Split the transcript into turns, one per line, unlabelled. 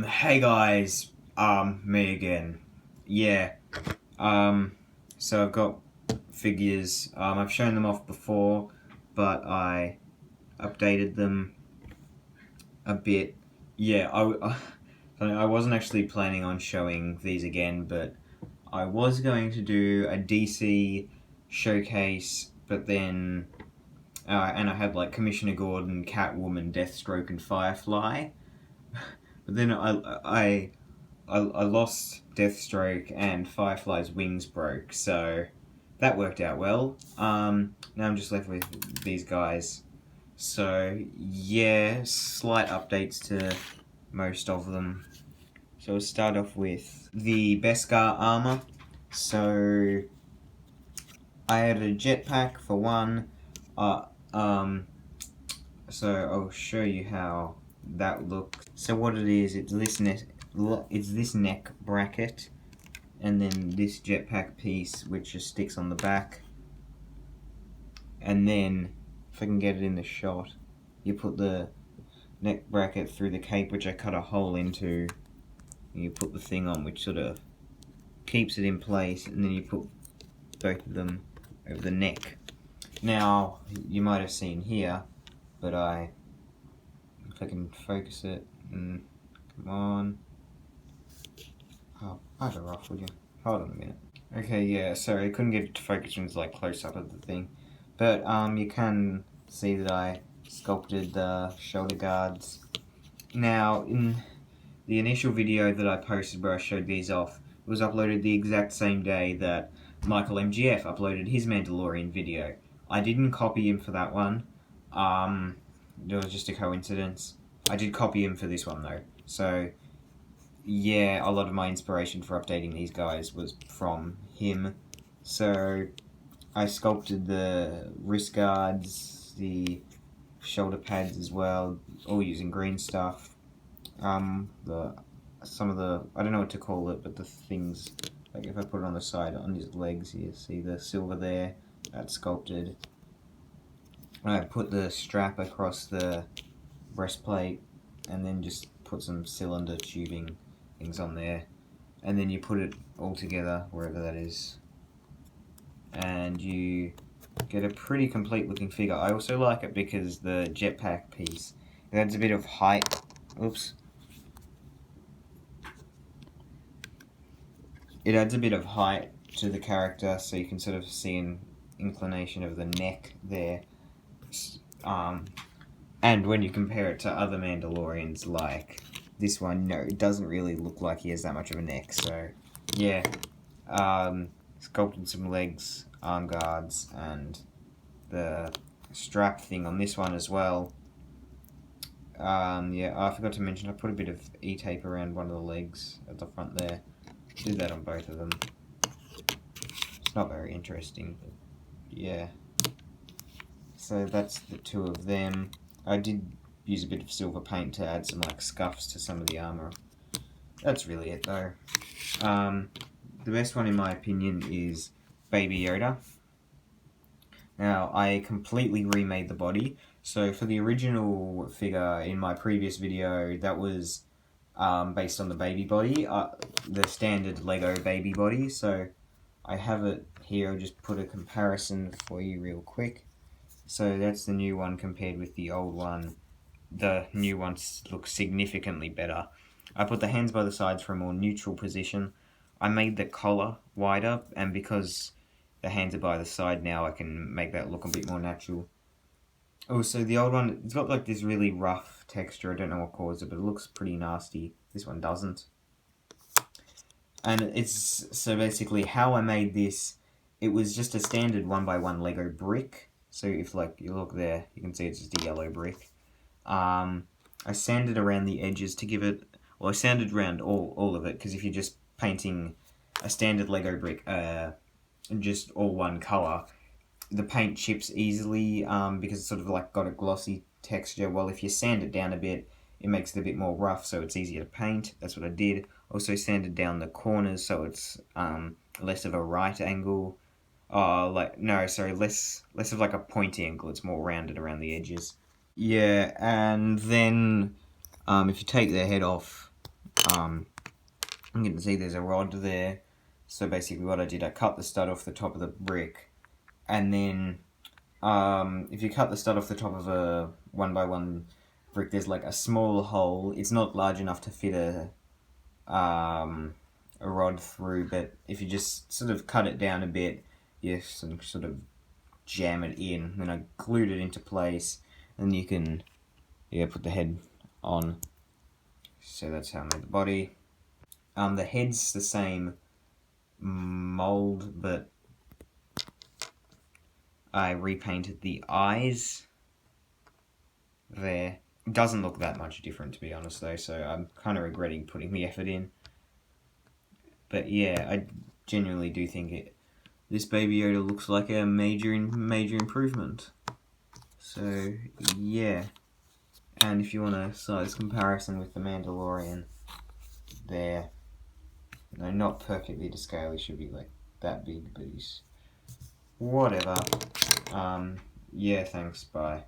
Hey guys, me again. Yeah, so I've got figures. I've shown them off before, but I updated them a bit. Yeah, I wasn't actually planning on showing these again, but I was going to do a DC showcase, but then, and I had like Commissioner Gordon, Catwoman, Deathstroke, and Firefly. But then I lost Deathstroke and Firefly's wings broke, so that worked out well. Now I'm just left with these guys. So yeah, slight updates to most of them. So we'll start off with the Beskar armor. So I had a jetpack for one. Uh, um, so I'll show you how that looks. So what it is, it's this neck bracket, and then this jetpack piece which just sticks on the back, and then if I can get it in the shot, you put the neck bracket through the cape, which I cut a hole into, and you put the thing on which sort of keeps it in place, and then you put both of them over the neck. Now you might have seen here, but if I can focus it, and come on. Oh, bugger off, would you? Hold on a minute. Okay, yeah, sorry, I couldn't get it to focus when it's like close up of the thing. But you can see that I sculpted the shoulder guards. Now, in the initial video that I posted where I showed these off, it was uploaded the exact same day that Michael MGF uploaded his Mandolorian video. I didn't copy him for that one. It was just a coincidence. I did copy him for this one though. So yeah, a lot of my inspiration for updating these guys was from him. So I sculpted the wrist guards, the shoulder pads as well, all using green stuff. Some of the, I don't know what to call it, but the things, like if I put it on the side on his legs, you see the silver there, that's sculpted. I put the strap across the breastplate, and then just put some cylinder tubing things on there, and then you put it all together wherever that is, and you get a pretty complete looking figure. I also like it because the jetpack piece, it adds a bit of height. Oops. It adds a bit of height to the character, so you can sort of see an inclination of the neck there. And when you compare it to other Mandalorians, like this one, no, it doesn't really look like he has that much of a neck. So, yeah, sculpted some legs, arm guards, and the strap thing on this one as well. Yeah, I forgot to mention I put a bit of E-tape around one of the legs at the front there. Did that on both of them. It's not very interesting, but yeah. So that's the two of them. I did use a bit of silver paint to add some like scuffs to some of the armor. That's really it though. The best one in my opinion is Baby Yoda. Now I completely remade the body. So for the original figure in my previous video, that was based on the baby body, the standard Lego baby body. So I have it here. I'll just put a comparison for you real quick. So that's the new one compared with the old one. The new one looks significantly better. I put the hands by the sides for a more neutral position. I made the collar wider, and because the hands are by the side now, I can make that look a bit more natural. Also, the old one, it's got like this really rough texture. I don't know what caused it, but it looks pretty nasty. This one doesn't. And it's, so basically how I made this, it was just a standard 1x1 Lego brick. So if like you look there, you can see it's just a yellow brick. I sanded around the edges to give it, well I sanded around all of it, because if you're just painting a standard Lego brick, just all one colour, the paint chips easily, because it's sort of like got a glossy texture. Well, if you sand it down a bit, it makes it a bit more rough, so it's easier to paint. That's what I did. Also sanded down the corners so it's less of a right angle. Less of like a pointy angle. It's more rounded around the edges. Yeah, and then if you take their head off, you can see there's a rod there. So basically what I did, I cut the stud off the top of the brick, and then if you cut the stud off the top of a 1x1 brick, there's like a small hole. It's not large enough to fit a rod through, but if you just sort of cut it down a bit, you sort of jam it in. Then I glued it into place, and you can put the head on. So that's how I made the body. The head's the same mold, but I repainted the eyes there. It doesn't look that much different, to be honest, though, so I'm kind of regretting putting the effort in. But yeah, I genuinely do think this Baby Yoda looks like a major improvement. So yeah, and if you want a size comparison with the Mandalorian, they're not perfectly to scale. He should be like that big, but he's whatever. Yeah, thanks, bye.